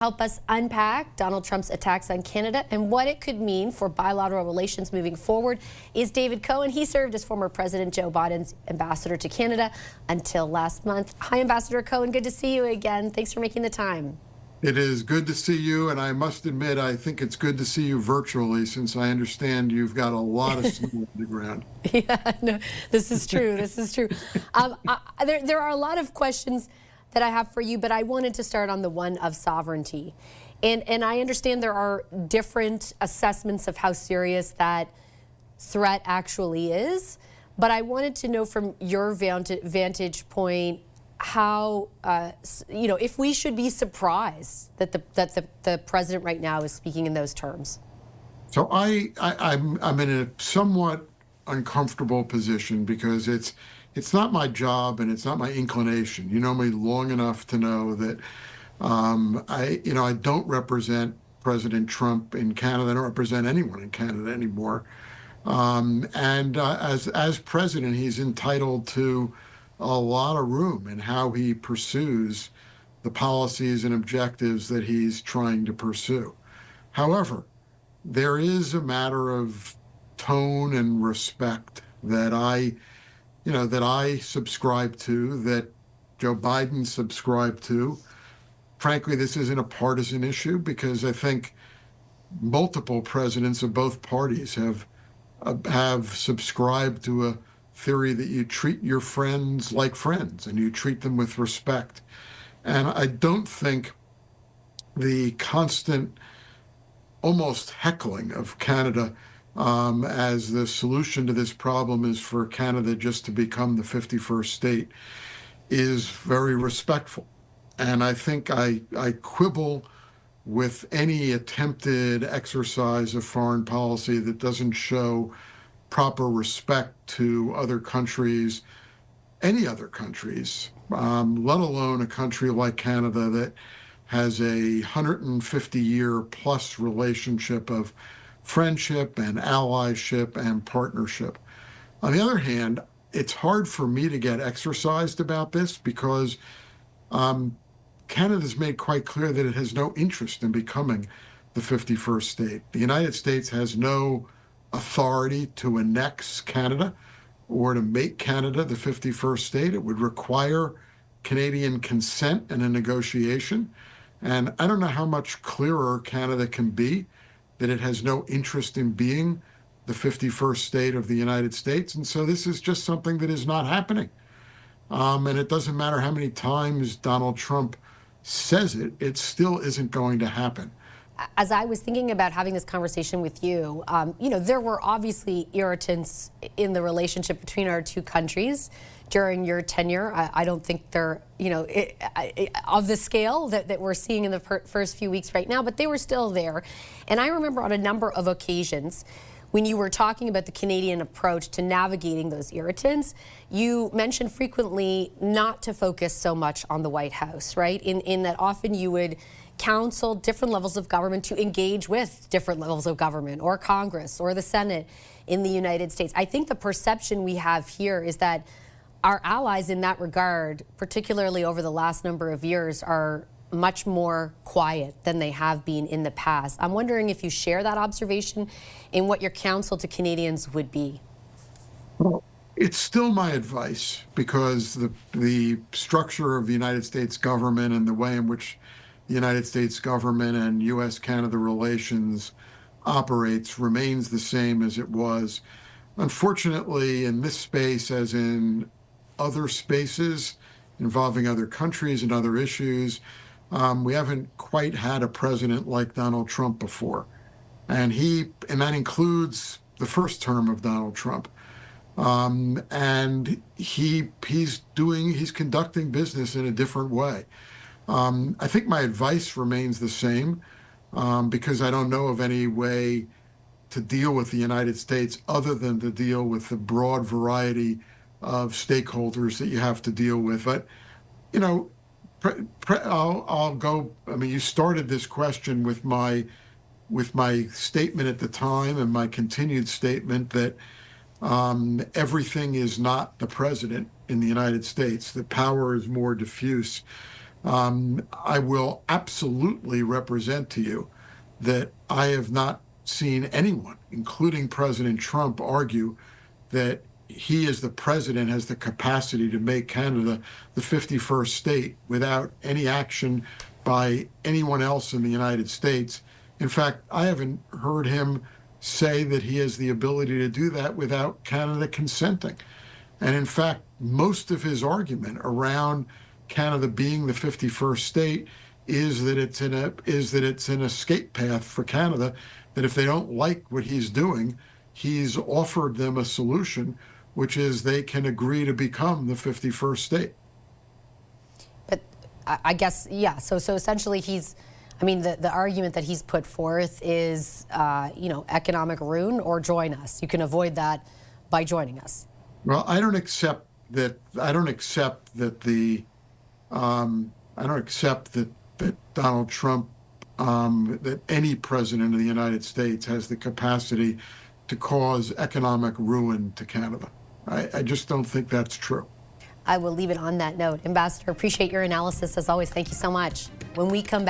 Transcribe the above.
Help us unpack Donald Trump's attacks on Canada and what it could mean for bilateral relations moving forward is David Cohen. He served as former President Joe Biden's ambassador to Canada until last month. Hi, Ambassador Cohen. Good to see you again. Thanks for making the time. It is good to see you, and I must admit, I think it's good to see you virtually, since I understand you've got a lot of snow on the ground. Yeah, no, this is true. This is true. There are a lot of questions that I have for you, but I wanted to start on the one of sovereignty. And I understand there are different assessments of how serious that threat actually is, but I wanted to know from your vantage point how, if we should be surprised that the president right now is speaking in those terms. So I'm in a somewhat uncomfortable position because it's not my job and it's not my inclination. You know me long enough to know that I don't represent President Trump in Canada. I don't represent anyone in Canada anymore. As president, he's entitled to a lot of room in how he pursues the policies and objectives that he's trying to pursue. However, there is a matter of tone and respect that I subscribe to, that Joe Biden subscribed to. Frankly, this isn't a partisan issue because I think multiple presidents of both parties have subscribed to a theory that you treat your friends like friends and you treat them with respect. And I don't think the constant, almost heckling of Canada as the solution to this problem is for Canada just to become the 51st state is very respectful. And I think I quibble with any attempted exercise of foreign policy that doesn't show proper respect to other countries, any other countries, let alone a country like Canada that has a 150-year plus relationship of friendship and allyship and partnership. On the other hand, it's hard for me to get exercised about this because Canada's made quite clear that it has no interest in becoming the 51st state. The United States has no authority to annex Canada or to make Canada the 51st state. It would require Canadian consent and a negotiation. And I don't know how much clearer Canada can be that it has no interest in being the 51st state of the United States. And so this is just something that is not happening. And it doesn't matter how many times Donald Trump says it, it still isn't going to happen. As I was thinking about having this conversation with you, there were obviously irritants in the relationship between our two countries during your tenure. I don't think they're, of the scale that we're seeing in the first few weeks right now, but they were still there. And I remember on a number of occasions when you were talking about the Canadian approach to navigating those irritants, you mentioned frequently not to focus so much on the White House, right? In that often you would counsel different levels of government to engage with different levels of government or Congress or the Senate in the United States. I think the perception we have here is that our allies in that regard, particularly over the last number of years, are much more quiet than they have been in the past. I'm wondering if you share that observation and what your counsel to Canadians would be. Well, it's still my advice because the structure of the United States government and the way in which the United States government and U.S.-Canada relations operates remains the same as it was. Unfortunately, in this space, as in other spaces involving other countries and other issues, we haven't quite had a president like Donald Trump before. And that includes the first term of Donald Trump. And he's conducting business in a different way. I think my advice remains the same because I don't know of any way to deal with the United States other than to deal with the broad variety of stakeholders that you have to deal with. But, I'll go. I mean, you started this question with my statement at the time and my continued statement that everything is not the president in the United States, that power is more diffuse. I will absolutely represent to you that I have not seen anyone, including President Trump, argue that he, as the president, has the capacity to make Canada the 51st state without any action by anyone else in the United States. In fact, I haven't heard him say that he has the ability to do that without Canada consenting. And in fact, most of his argument around Canada being the 51st state is that it's an escape path for Canada, that if they don't like what he's doing, he's offered them a solution, which is they can agree to become the 51st state. But I guess, yeah, so essentially I mean, the argument that he's put forth is, economic ruin or join us. You can avoid that by joining us. Well, I don't accept that. I don't accept that that Donald Trump, that any president of the United States has the capacity to cause economic ruin to Canada. I just don't think that's true. I will leave it on that note. Ambassador, appreciate your analysis as always. Thank you so much. When we come back.